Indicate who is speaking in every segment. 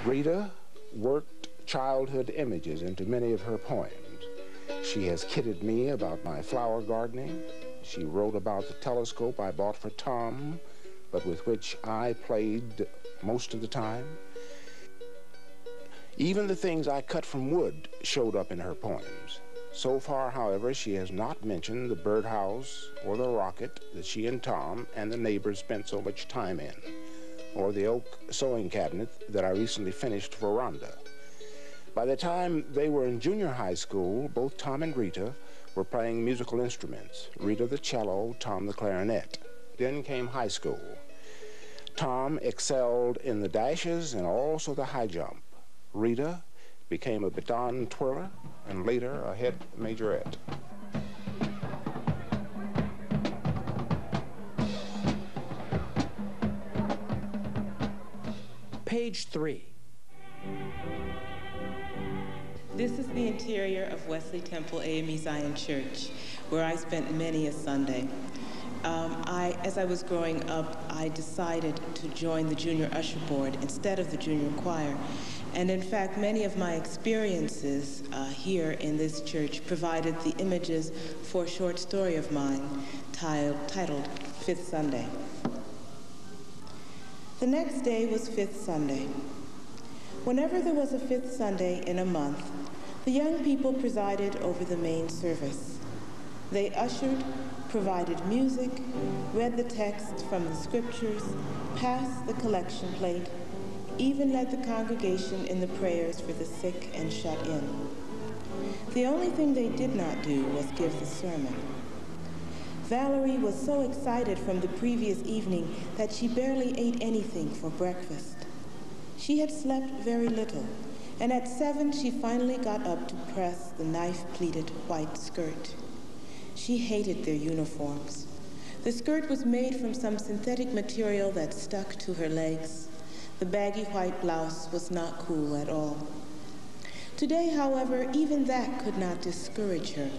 Speaker 1: Rita worked childhood images into many of her poems. She has kidded me about my flower gardening. She wrote about the telescope I bought for Tom, but with which I played most of the time. Even the things I cut from wood showed up in her poems. So far, however, she has not mentioned the birdhouse or the rocket that she and Tom and the neighbors spent so much time in, or the oak sewing cabinet that I recently finished for Rhonda. By the time they were in junior high school, both Tom and Rita were playing musical instruments, Rita the cello, Tom the clarinet. Then came high school. Tom excelled in the dashes and also the high jump. Rita became a baton twirler and later a head majorette.
Speaker 2: Page 3.
Speaker 3: This is the interior of Wesley Temple AME Zion Church, where I spent many a Sunday. As I was growing up, I decided to join the junior usher board instead of the junior choir. And in fact, many of my experiences here in this church provided the images for a short story of mine titled Fifth Sunday. The next day was Fifth Sunday. Whenever there was a fifth Sunday in a month, the young people presided over the main service. They ushered, provided music, read the text from the scriptures, passed the collection plate, even led the congregation in the prayers for the sick and shut in. The only thing they did not do was give the sermon. Valerie was so excited from the previous evening that she barely ate anything for breakfast. She had slept very little, and at 7 she finally got up to press the knife-pleated white skirt. She hated their uniforms. The skirt was made from some synthetic material that stuck to her legs. The baggy white blouse was not cool at all. Today, however, even that could not discourage her.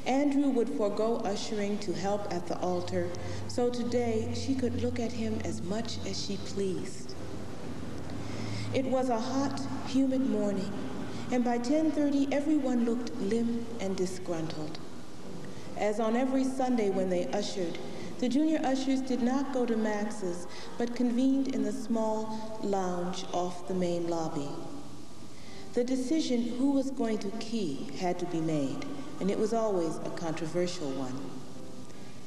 Speaker 3: Andrew would forego ushering to help at the altar, so today she could look at him as much as she pleased. It was a hot, humid morning, and by 10:30 everyone looked limp and disgruntled. As on every Sunday when they ushered, the junior ushers did not go to Max's, but convened in the small lounge off the main lobby. The decision who was going to key had to be made, and it was always a controversial one.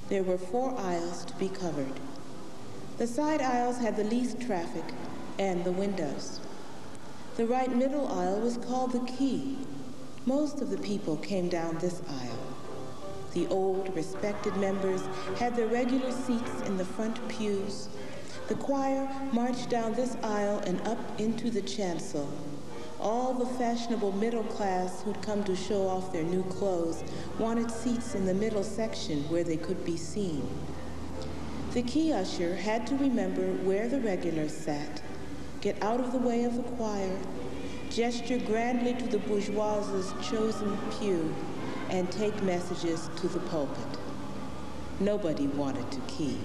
Speaker 3: There were 4 aisles to be covered. The side aisles had the least traffic and the windows. The right middle aisle was called the key. Most of the people came down this aisle. The old, respected members had their regular seats in the front pews. The choir marched down this aisle and up into the chancel. All the fashionable middle class who'd come to show off their new clothes wanted seats in the middle section where they could be seen. The key usher had to remember where the regulars sat, get out of the way of the choir, gesture grandly to the bourgeois's chosen pew, and take messages to the pulpit. Nobody wanted to key.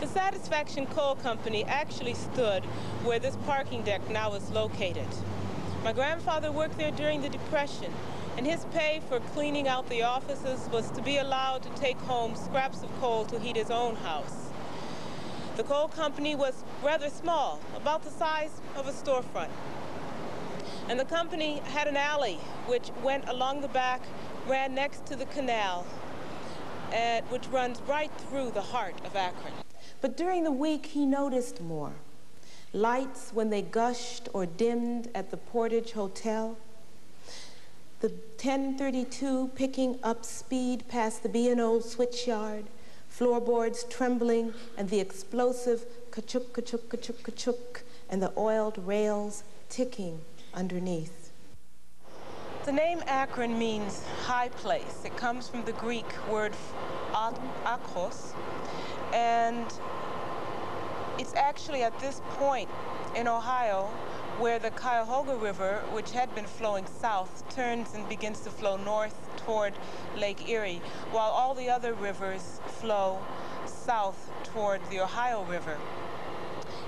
Speaker 3: The Satisfaction Coal Company actually stood where this parking deck now is located. My grandfather worked there during the Depression, and his pay for cleaning out the offices was to be allowed to take home scraps of coal to heat his own house. The coal company was rather small, about the size of a storefront. And the company had an alley which went along the back, ran next to the canal, which runs right through the heart of Akron. But during the week, he noticed more. Lights when they gushed or dimmed at the Portage Hotel, the 1032 picking up speed past the B&O switchyard, floorboards trembling, and the explosive ka-chuk, ka-chuk, ka-chuk, ka-chuk, and the oiled rails ticking underneath. The name Akron means high place. It comes from the Greek word akros, and it's actually at this point in Ohio where the Cuyahoga River, which had been flowing south, turns and begins to flow north toward Lake Erie, while all the other rivers flow south toward the Ohio River.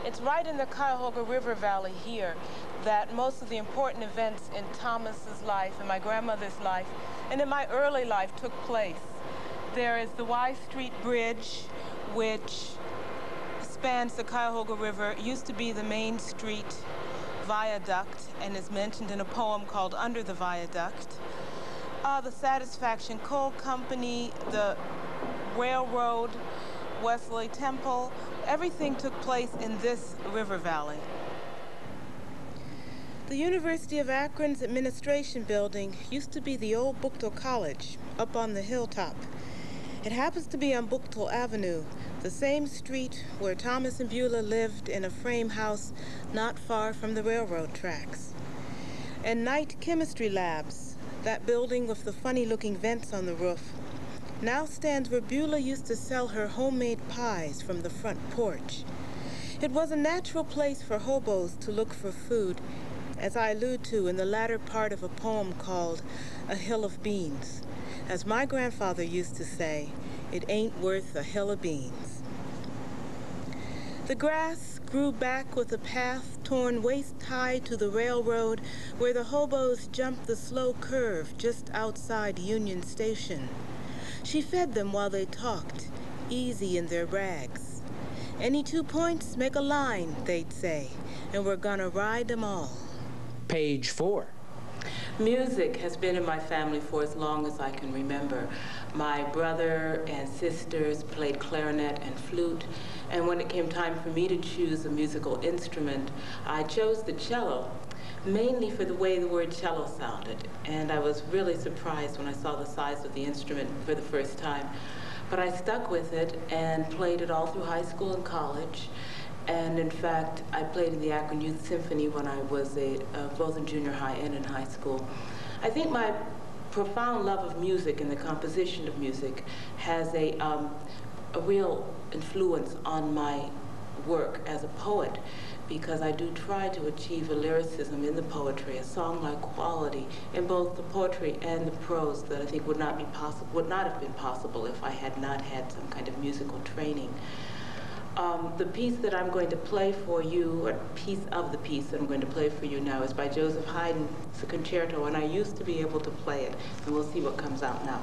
Speaker 3: It's right in the Cuyahoga River Valley here that most of the important events in Thomas's life and my grandmother's life and in my early life took place. There is the Y Street Bridge, which spans the Cuyahoga River. It used to be the Main Street Viaduct and is mentioned in a poem called Under the Viaduct. The Satisfaction Coal Company, the railroad, Wesley Temple, everything took place in this river valley. The University of Akron's administration building used to be the old Buchtel College up on the hilltop. It happens to be on Buchtel Avenue, the same street where Thomas and Beulah lived in a frame house not far from the railroad tracks. And Night Chemistry Labs, that building with the funny-looking vents on the roof, now stands where Beulah used to sell her homemade pies from the front porch. It was a natural place for hobos to look for food, as I allude to in the latter part of a poem called A Hill of Beans. As my grandfather used to say, it ain't worth a hill of beans. The grass grew back with a path torn waist-high to the railroad where the hobos jumped the slow curve just outside Union Station. She fed them while they talked, easy in their rags. Any 2 points make a line, they'd say, and we're gonna ride them all.
Speaker 2: Page 4.
Speaker 4: Music has been in my family for as long as I can remember. My brother and sisters played clarinet and flute, and when it came time for me to choose a musical instrument, I chose the cello, mainly for the way the word cello sounded. And I was really surprised when I saw the size of the instrument for the first time. But I stuck with it and played it all through high school and college. And in fact, I played in the Akron Youth Symphony when I was both in junior high and in high school. I think my profound love of music and the composition of music has a real influence on my work as a poet, because I do try to achieve a lyricism in the poetry, a song-like quality in both the poetry and the prose that I think would not have been possible if I had not had some kind of musical training. The piece that I'm going to play for you, or piece of the piece that I'm going to play for you now, is by Joseph Haydn. It's a concerto, and I used to be able to play it, and we'll see what comes out now.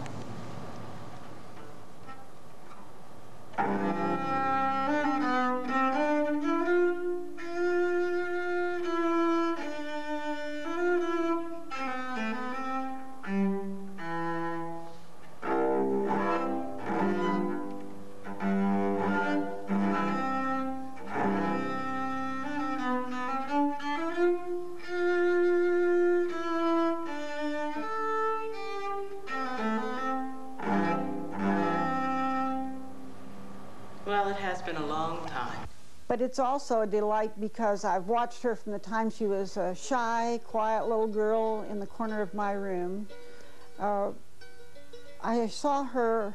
Speaker 4: Well, it has been a long time.
Speaker 5: But it's also a delight because I've watched her from the time she was a shy, quiet little girl in the corner of my room. I saw her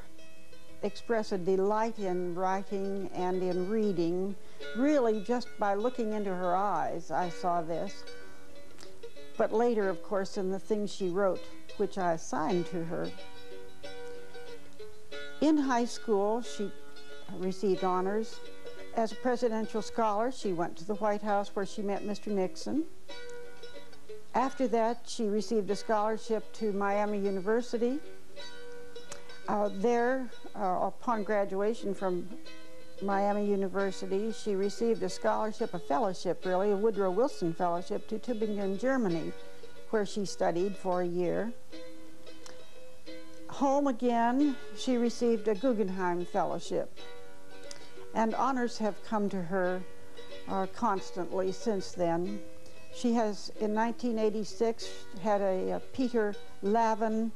Speaker 5: express a delight in writing and in reading. Really, just by looking into her eyes, I saw this. But later, of course, in the things she wrote, which I assigned to her. In high school, she received honors. As a presidential scholar, she went to the White House where she met Mr. Nixon. After that, she received a scholarship to Miami University. Upon graduation from Miami University, she received a scholarship, a fellowship really, a Woodrow Wilson Fellowship to Tübingen, Germany, where she studied for a year. Home again, she received a Guggenheim Fellowship. And honors have come to her constantly since then. She has, in 1986, had a Peter Lavin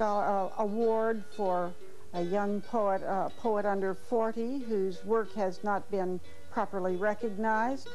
Speaker 5: Award for a young poet, poet under 40, whose work has not been properly recognized.